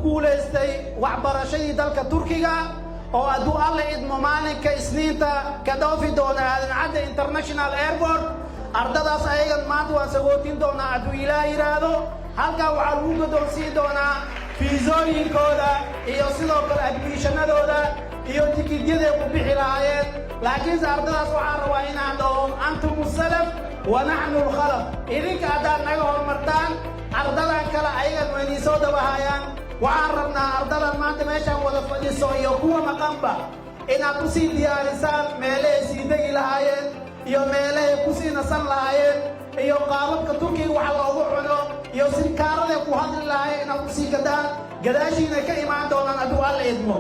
guulaystay waxbarashadii dalka Turkiga oo aduu alla idmo maalinka Isniinta ka dhoofi doona Aadan Cadde International Airport ardadaas ayagan maanta waan sagootin doonaa aduu Ilaahay yiraahdo halka waxa lagu godoonsiin doonaa fiisooyinkooda iyo sidoo kale admissionadooda iyo tikiidyada ku bixi lahaayeen laakiin ardadaas waxaan rabaa inaan dhaho antum salaf wa nahnu al-khalaf idinka haddaad naga hormartaan ardadan kale ayagan way soo dabahayaan waxaan rabnaa ardadan maanta meeshaan wada fadhiso iyo kuwa maqanba inaad ku sii diyaarisaan meelahay sii degi lahaayeen iyo meelahay ku sii nasan lahaayeen iyo qaababka Turkiga waxa loogu cuno iyo sirkaarada ku hadli lahaayeen inaad ku sii gadaan gadaashiina ka imaan doonaan aduu alla idmo